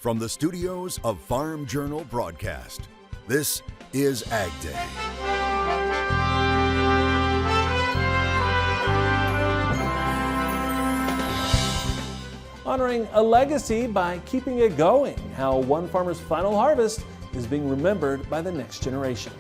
From the studios of Farm Journal Broadcast, this is AgDay. Honoring a legacy by keeping it going, how one farmer's final harvest is being remembered by the next generation.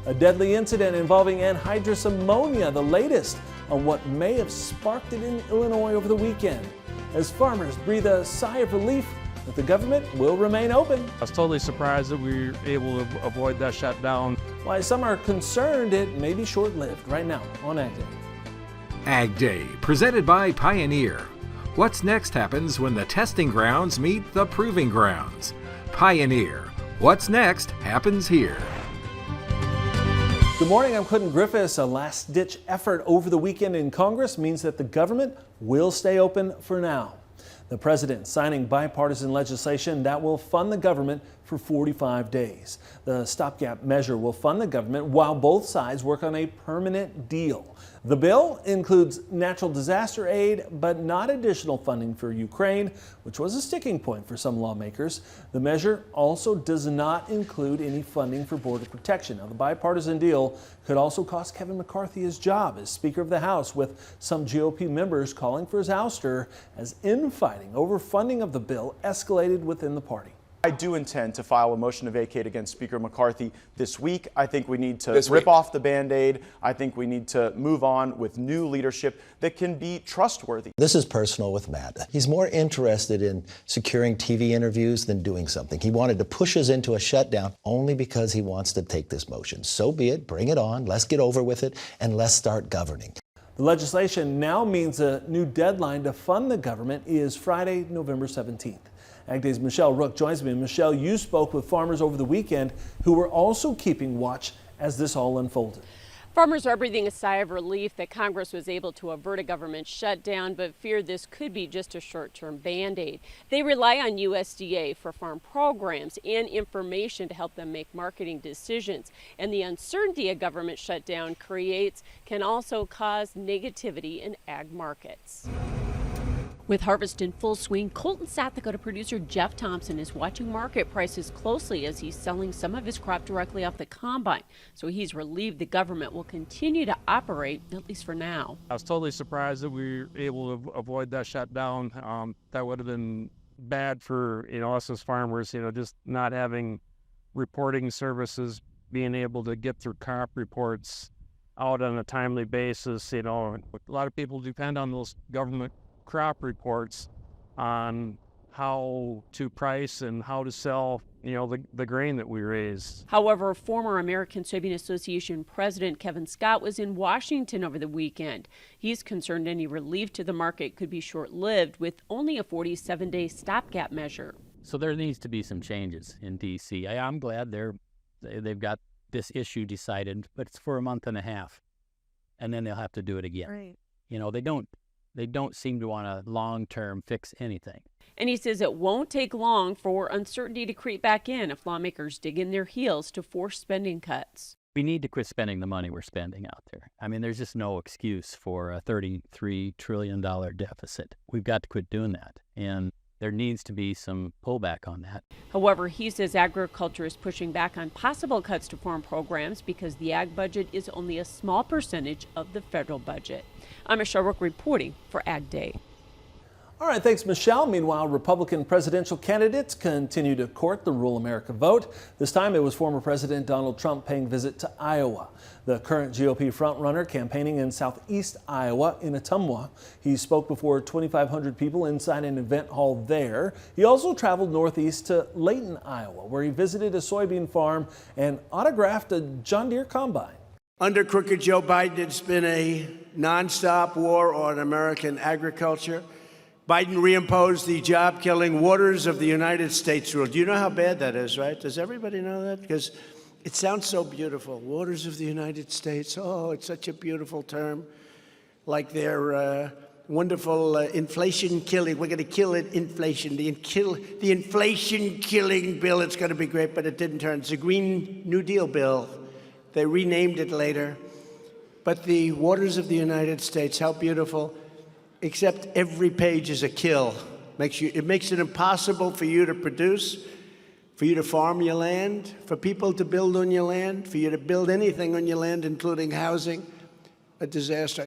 A deadly incident involving anhydrous ammonia, the latest on what may have sparked it in Illinois over the weekend. As farmers breathe a sigh of relief that the government will remain open. I was totally surprised that we were able to avoid that shutdown. Why some are concerned it may be short-lived. Right now on AgDay. AgDay, presented by Pioneer. What's next happens when the testing grounds meet the proving grounds. Pioneer. What's next happens here. Good morning, I'm Clinton Griffiths. A last-ditch effort over the weekend in Congress means that the government will stay open for now. The president signing bipartisan legislation that will fund the government for 45 days. The stopgap measure will fund the government while both sides work on a permanent deal. The bill includes natural disaster aid, but not additional funding for Ukraine, which was a sticking point for some lawmakers. The measure also does not include any funding for border protection. Now, the bipartisan deal could also cost Kevin McCarthy his job as Speaker of the House, with some GOP members calling for his ouster as infighting over funding of the bill escalated within the party. I do intend to file a motion to vacate against Speaker McCarthy this week. I think we need to rip off the Band-Aid. I think we need to move on with new leadership that can be trustworthy. This is personal with Matt. He's more interested in securing TV interviews than doing something. He wanted to push us into a shutdown only because he wants to take this motion. So be it. Bring it on. Let's get over with it and let's start governing. The legislation now means a new deadline to fund the government is Friday, November 17th. AgDay's Michelle Rook joins me. Michelle, you spoke with farmers over the weekend who were also keeping watch as this all unfolded. Farmers are breathing a sigh of relief that Congress was able to avert a government shutdown, but fear this could be just a short-term Band-Aid. They rely on USDA for farm programs and information to help them make marketing decisions. And the uncertainty a government shutdown creates can also cause negativity in ag markets. With harvest in full swing, Colton, South Dakota producer Jeff Thompson is watching market prices closely as he's selling some of his crop directly off the combine. So he's relieved the government will continue to operate, at least for now. I was totally surprised that we were able to avoid that shutdown. That would have been bad for us as farmers, just not having reporting services, being able to get their crop reports out on a timely basis. A lot of people depend on those government crop reports on how to price and how to sell the grain that we raise. However, former American Soybean Association President Kevin Scott was in Washington over the weekend. He's concerned any relief to the market could be short-lived with only a 47-day stopgap measure. So there needs to be some changes in D.C. I'm glad they've got this issue decided, but it's for a month and a half, and then they'll have to do it again. Right. They don't seem to want to long-term fix anything. And he says it won't take long for uncertainty to creep back in if lawmakers dig in their heels to force spending cuts. We need to quit spending the money we're spending out there. I mean, there's just no excuse for a $33 trillion deficit. We've got to quit doing that. And there needs to be some pullback on that. However, he says agriculture is pushing back on possible cuts to farm programs because the ag budget is only a small percentage of the federal budget. I'm Michelle Rook reporting for AgDay. All right, thanks, Michelle. Meanwhile, Republican presidential candidates continue to court the Rural America vote. This time it was former President Donald Trump paying visit to Iowa. The current GOP frontrunner campaigning in southeast Iowa in Ottumwa. He spoke before 2,500 people inside an event hall there. He also traveled northeast to Layton, Iowa, where he visited a soybean farm and autographed a John Deere combine. Under crooked Joe Biden, it's been a nonstop war on American agriculture. Biden reimposed the job-killing Waters of the United States rule. Do you know how bad that is, right? Does everybody know that? Because it sounds so beautiful. Waters of the United States. Oh, it's such a beautiful term. Like their wonderful inflation killing. We're going to kill it, inflation. The inflation killing bill. It's going to be great, but it didn't turn. It's a Green New Deal bill. They renamed it later. But the Waters of the United States, how beautiful. Except every page is a kill. It makes it impossible for you to produce, for you to farm your land, for people to build on your land, for you to build anything on your land, including housing. A disaster.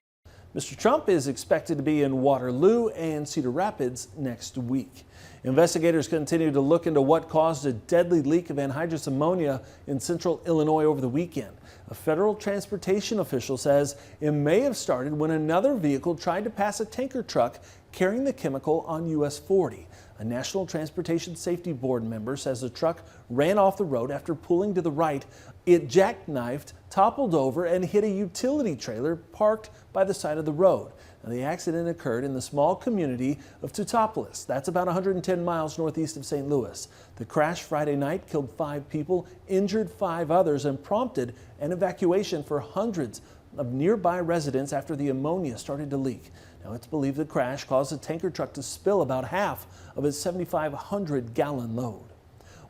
Mr. Trump is expected to be in Waterloo and Cedar Rapids next week. Investigators continue to look into what caused a deadly leak of anhydrous ammonia in central Illinois over the weekend. A federal transportation official says it may have started when another vehicle tried to pass a tanker truck carrying the chemical on US 40. A National Transportation Safety Board member says the truck ran off the road after pulling to the right. It jackknifed, toppled over, and hit a utility trailer parked by the side of the road. Now, the accident occurred in the small community of Teutopolis. That's about 110 miles northeast of St. Louis. The crash Friday night killed 5 people, injured 5 others, and prompted an evacuation for hundreds of nearby residents after the ammonia started to leak. Now, it's believed the crash caused the tanker truck to spill about half of its 7,500-gallon load.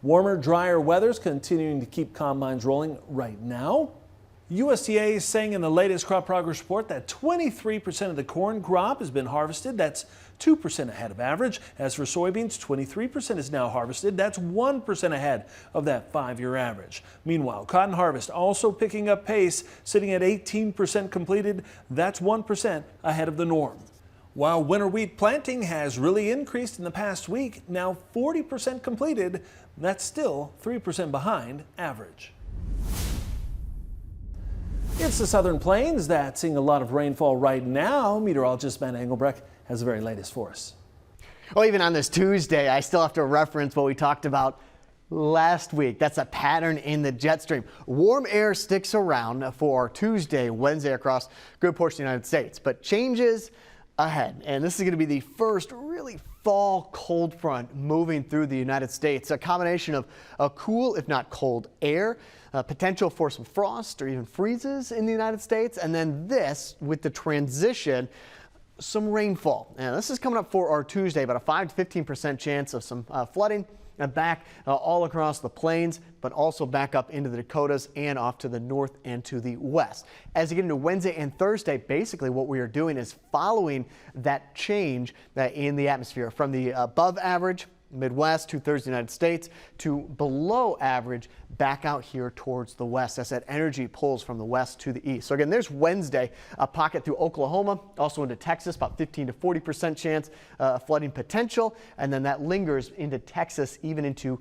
Warmer, drier weather's continuing to keep combines rolling right now. USDA is saying in the latest crop progress report that 23% of the corn crop has been harvested. That's 2% ahead of average. As for soybeans, 23% is now harvested. That's 1% ahead of that 5-year average. Meanwhile, cotton harvest also picking up pace, sitting at 18% completed. That's 1% ahead of the norm. While winter wheat planting has really increased in the past week, now 40% completed, that's still 3% behind average. It's the Southern Plains that's seeing a lot of rainfall right now. Meteorologist Matt Engelbrecht has the very latest for us. Well, even on this Tuesday, I still have to reference what we talked about last week. That's a pattern in the jet stream. Warm air sticks around for Tuesday, Wednesday across a good portion of the United States, but changes ahead. And this is going to be the first really fall cold front moving through the United States. A combination of a cool, if not cold, air, potential for some frost or even freezes in the United States, and then this with the transition, some rainfall. Now, this is coming up for our Tuesday, about a 5 to 15% chance of some flooding and back all across the plains, but also back up into the Dakotas and off to the north and to the west. As you get into Wednesday and Thursday, basically what we are doing is following that change in the atmosphere from the above average Midwest, 2/3 of the United States, to below average back out here towards the west as that energy pulls from the west to the east. So again, there's Wednesday, a pocket through Oklahoma, also into Texas, about 15 to 40% chance flooding potential, and then that lingers into Texas even into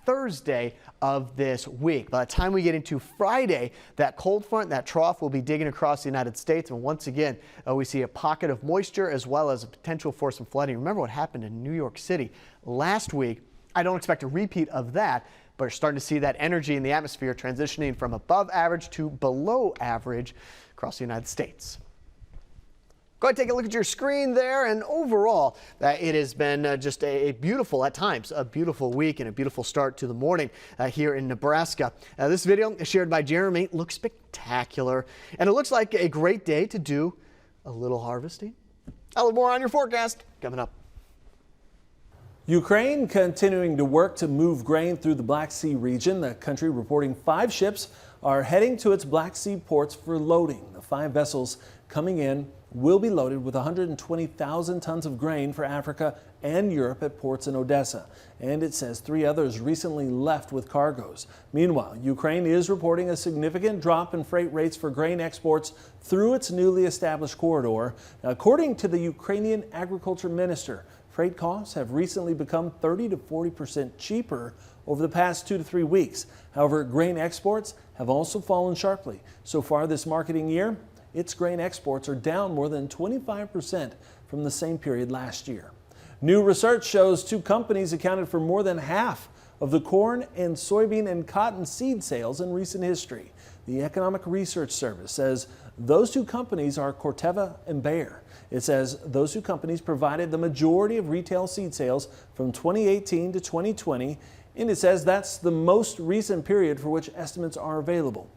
Thursday of this week. By the time we get into Friday, that cold front, that trough will be digging across the United States. And once again, we see a pocket of moisture as well as a potential for some flooding. Remember what happened in New York City last week. I don't expect a repeat of that, but we're starting to see that energy in the atmosphere transitioning from above average to below average across the United States. Go ahead and take a look at your screen there, and overall, it has been just a beautiful, at times, a beautiful week and a beautiful start to the morning here in Nebraska. This video is shared by Jeremy. Looks spectacular, and it looks like a great day to do a little harvesting. A little more on your forecast coming up. Ukraine continuing to work to move grain through the Black Sea region. The country reporting 5 ships are heading to its Black Sea ports for loading. The 5 vessels coming in will be loaded with 120,000 tons of grain for Africa and Europe at ports in Odessa. And it says 3 others recently left with cargoes. Meanwhile, Ukraine is reporting a significant drop in freight rates for grain exports through its newly established corridor. Now, according to the Ukrainian agriculture minister, freight costs have recently become 30 to 40% cheaper over the past 2 to 3 weeks. However, grain exports have also fallen sharply. So far this marketing year, its grain exports are down more than 25% from the same period last year. New research shows 2 companies accounted for more than half of the corn and soybean and cotton seed sales in recent history. The Economic Research Service says those 2 companies are Corteva and Bayer. It says those 2 companies provided the majority of retail seed sales from 2018 to 2020, and it says that's the most recent period for which estimates are available.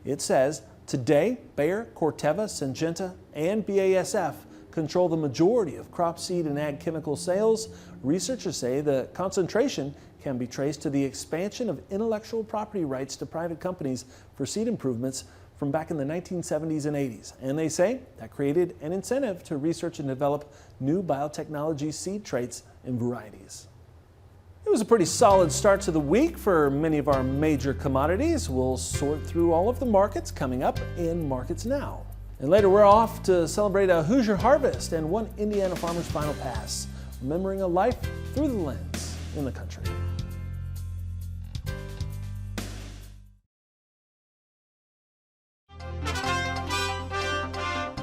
It says today, Bayer, Corteva, Syngenta, and BASF control the majority of crop seed and ag chemical sales. Researchers say the concentration can be traced to the expansion of intellectual property rights to private companies for seed improvements from back in the 1970s and 80s. And they say that created an incentive to research and develop new biotechnology seed traits and varieties. It was a pretty solid start to the week for many of our major commodities. We'll sort through all of the markets coming up in Markets Now. And later we're off to celebrate a Hoosier harvest and one Indiana farmer's final pass, remembering a life through the lens in the country.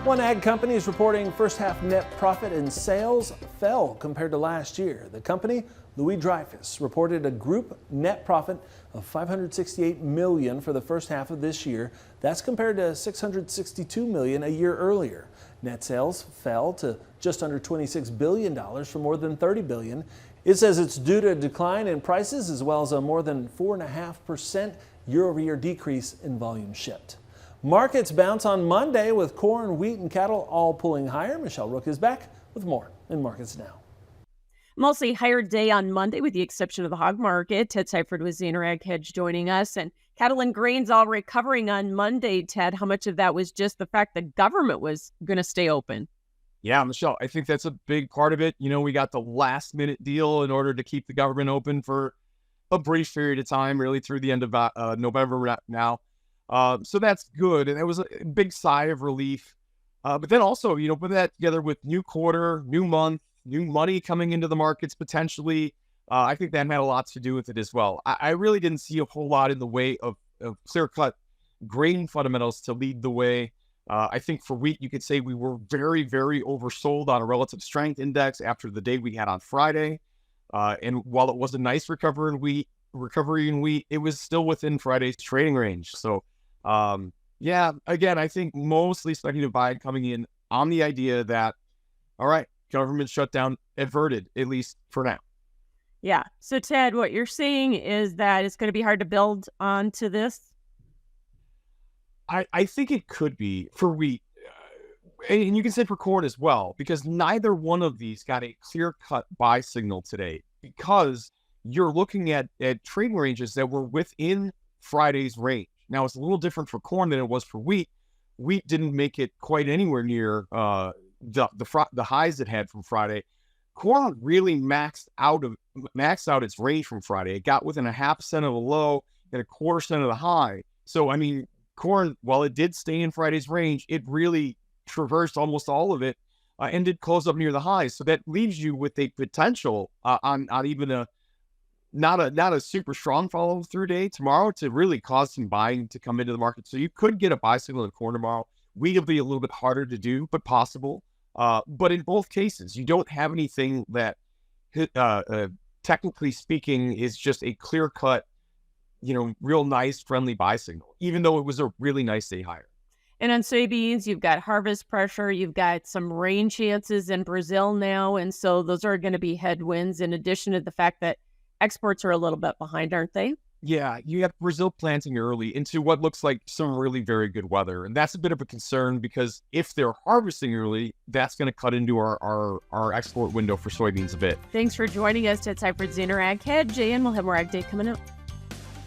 One ag company is reporting first half net profit and sales fell compared to last year. The company, Louis Dreyfus, reported a group net profit of $568 million for the first half of this year. That's compared to $662 million a year earlier. Net sales fell to just under $26 billion from more than $30 billion. It says it's due to a decline in prices as well as a more than 4.5% year-over-year decrease in volume shipped. Markets bounce on Monday with corn, wheat, and cattle all pulling higher. Michelle Rook is back with more in Markets Now. Mostly higher day on Monday with the exception of the hog market. Ted Seifert with Zaner Ag Hedge joining us. And cattle and grains all recovering on Monday. Ted, how much of that was just the fact the government was going to stay open? Yeah, Michelle, I think that's a big part of it. You know, we got the last minute deal in order to keep the government open for a brief period of time, really through the end of November now. So that's good. And it was a big sigh of relief. But then also, you know, put that together with new quarter, new month, new money coming into the markets potentially. I think that had a lot to do with it as well. I really didn't see a whole lot in the way of clear-cut grain fundamentals to lead the way. I think for wheat, you could say we were very, very oversold on a relative strength index after the day we had on Friday. And while it was a nice recovery in wheat, it was still within Friday's trading range. So, yeah, again, I think mostly speculative buying coming in on the idea that, all right, government shutdown averted, at least for now. Yeah. So, Ted, what you're saying is that it's going to be hard to build onto this? I think it could be for wheat, and you can say for corn as well, because neither one of these got a clear-cut buy signal today, because you're looking at trading ranges that were within Friday's range. Now, it's a little different for corn than it was for wheat. Wheat didn't make it quite anywhere near the highs it had from Friday. Corn really maxed out its range from Friday. It got within 0.5% of the low and 0.25% of the high. So, I mean, corn, while it did stay in Friday's range, it really traversed almost all of it and did close up near the highs. So that leaves you with a potential on even a not a super strong follow through day tomorrow to really cause some buying to come into the market. So you could get a buy signal in corn tomorrow. Wheat will be a little bit harder to do, but possible. But in both cases, you don't have anything that, technically speaking, is just a clear cut, you know, real nice, friendly buy signal, even though it was a really nice day higher. And on soybeans, you've got harvest pressure, you've got some rain chances in Brazil now, and so those are going to be headwinds in addition to the fact that exports are a little bit behind, aren't they? Yeah, you have Brazil planting early into what looks like some really very good weather. And that's a bit of a concern because if they're harvesting early, that's going to cut into our export window for soybeans a bit. Thanks for joining us at Seifert Zaner Ag Hedge, and we'll have more Ag Day coming up.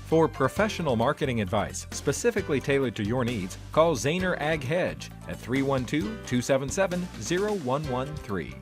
For professional marketing advice specifically tailored to your needs, call Zaner Ag Hedge at 312-277-0113.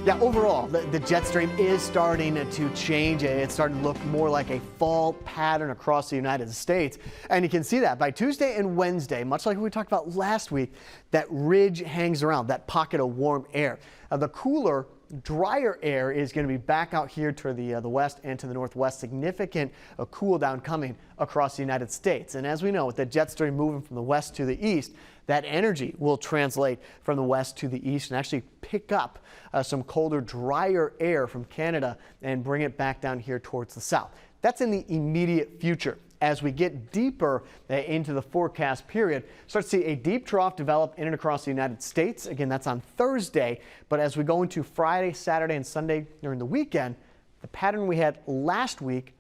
Yeah, overall, the jet stream is starting to change. It's starting to look more like a fall pattern across the United States. And you can see that by Tuesday and Wednesday, much like we talked about last week, that ridge hangs around, that pocket of warm air. The cooler, drier air is going to be back out here to the west and to the northwest. Significant cool down coming across the United States. And as we know, with the jet stream moving from the west to the east, that energy will translate from the west to the east and actually pick up some colder, drier air from Canada and bring it back down here towards the south. That's in the immediate future. As we get deeper into the forecast period, start to see a deep trough develop in and across the United States. Again, that's on Thursday. But as we go into Friday, Saturday, and Sunday during the weekend, the pattern we had last week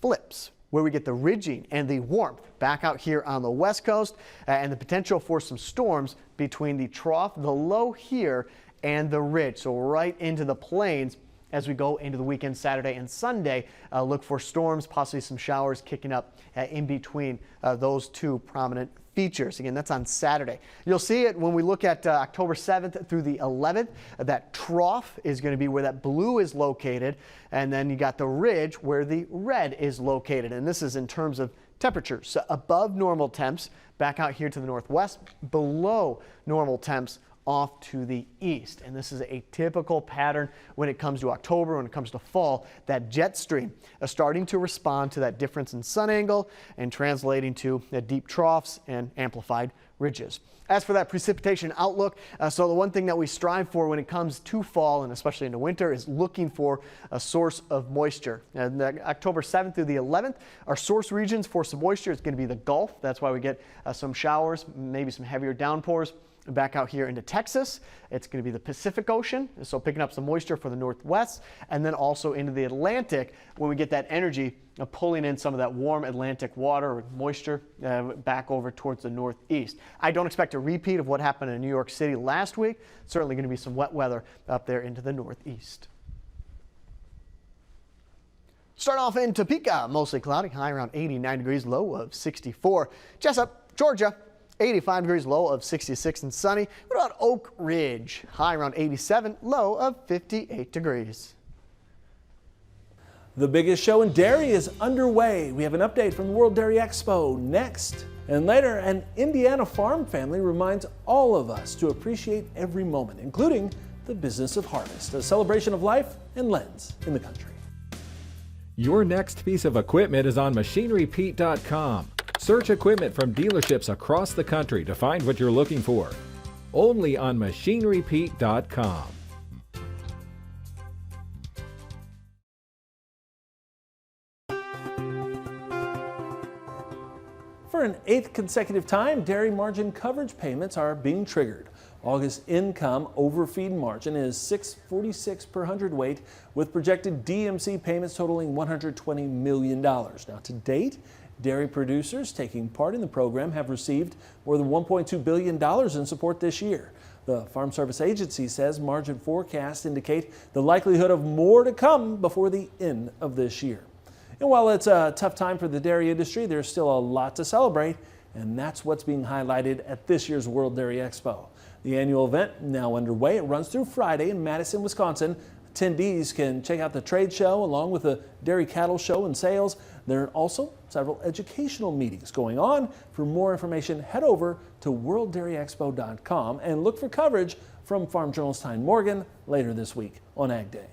flips, where we get the ridging and the warmth back out here on the west coast and the potential for some storms between the trough, the low here, and the Ridge, so right into the plains. As we go into the weekend, Saturday and Sunday, look for storms, possibly some showers kicking up in between those two prominent features. Again, that's on Saturday. You'll see it when we look at October 7th through the 11th. That trough is going to be where that blue is located, and then you got the ridge where the red is located. And this is in terms of temperatures. So above normal temps back out here to the northwest, below normal temps off to the east. And this is a typical pattern when it comes to October, when it comes to fall. That jet stream is starting to respond to that difference in sun angle and translating to deep troughs and amplified ridges. As for that precipitation outlook, so the one thing that we strive for when it comes to fall and especially into winter is looking for a source of moisture. And October 7th through the 11th, our source regions for some moisture is going to be the Gulf. That's why we get some showers, maybe some heavier downpours. Back out here into Texas, it's going to be the Pacific Ocean, so picking up some moisture for the northwest, and then also into the Atlantic when we get that energy pulling in some of that warm Atlantic water or moisture back over towards the northeast. I don't expect a repeat of what happened in New York City last week. Certainly going to be some wet weather up there into the northeast. Start off in Topeka, mostly cloudy, high around 89 degrees, low of 64. Jessup, Georgia, 85 degrees, low of 66 and sunny. What about Oak Ridge? High around 87, low of 58 degrees. The biggest show in dairy is underway. We have an update from the World Dairy Expo next. And later, an Indiana farm family reminds all of us to appreciate every moment, including the business of harvest, a celebration of life and lens in the country. Your next piece of equipment is on MachineryPete.com. Search equipment from dealerships across the country to find what you're looking for. Only on MachineryPete.com. For an 8th consecutive time, dairy margin coverage payments are being triggered. August income overfeed margin is $6.46 per hundredweight, with projected DMC payments totaling $120 million. Now, to date, dairy producers taking part in the program have received more than $1.2 billion in support this year. The Farm Service Agency says margin forecasts indicate the likelihood of more to come before the end of this year. And while it's a tough time for the dairy industry, there's still a lot to celebrate, and that's what's being highlighted at this year's World Dairy Expo. The annual event now underway. It runs through Friday in Madison, Wisconsin. Attendees can check out the trade show along with the dairy cattle show and sales. There are also several educational meetings going on. For more information, head over to worlddairyexpo.com and look for coverage from Farm Journal's Tyne Morgan later this week on Ag Day.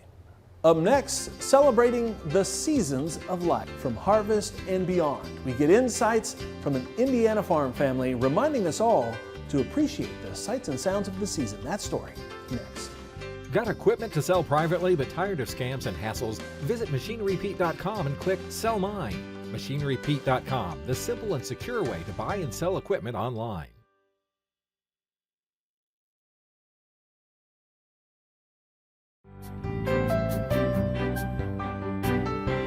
Up next, celebrating the seasons of life from harvest and beyond. We get insights from an Indiana farm family reminding us all to appreciate the sights and sounds of the season. That story next. Got equipment to sell privately but tired of scams and hassles? Visit MachineryPete.com and click Sell Mine. MachineryPete.com, the simple and secure way to buy and sell equipment online.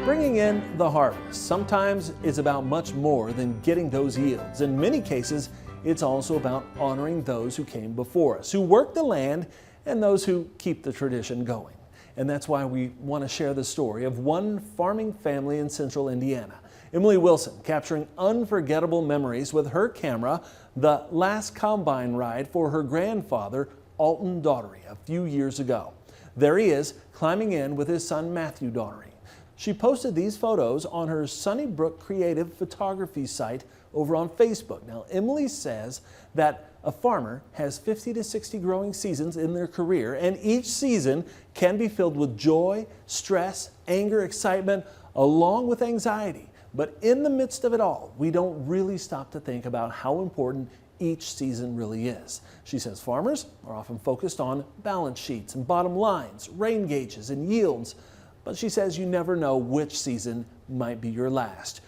Bringing in the harvest. Sometimes it's about much more than getting those yields. In many cases, it's also about honoring those who came before us, who worked the land, and those who keep the tradition going. And that's why we want to share the story of one farming family in central Indiana. Emily Wilson capturing unforgettable memories with her camera, the last combine ride for her grandfather, Alton Daughtery, a few years ago. There he is, climbing in with his son, Matthew Daughtery. She posted these photos on her Sunnybrook Creative Photography site over on Facebook. Now, Emily says that a farmer has 50 to 60 growing seasons in their career, and each season can be filled with joy, stress, anger, excitement, along with anxiety. But in the midst of it all, we don't really stop to think about how important each season really is. She says farmers are often focused on balance sheets and bottom lines, rain gauges and yields, but she says you never know which season might be your last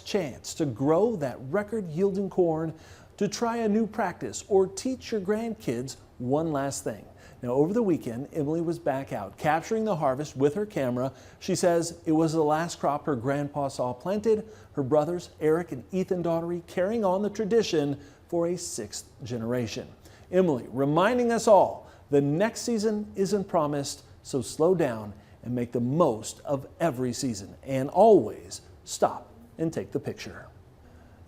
chance to grow that record-yielding corn, to try a new practice, or teach your grandkids one last thing. Now, over the weekend, Emily was back out capturing the harvest with her camera. She says it was the last crop her grandpa saw planted, her brothers, Eric and Ethan Daughtery, carrying on the tradition for a 6th generation. Emily reminding us all The next season isn't promised, so slow down and make the most of every season. And always stop and take the picture.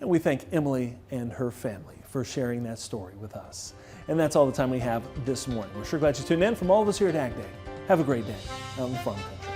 And we thank Emily and her family for sharing that story with us. And that's all the time we have this morning. We're sure glad you tuned in. From all of us here at AgDay, have a great day out in the farm country.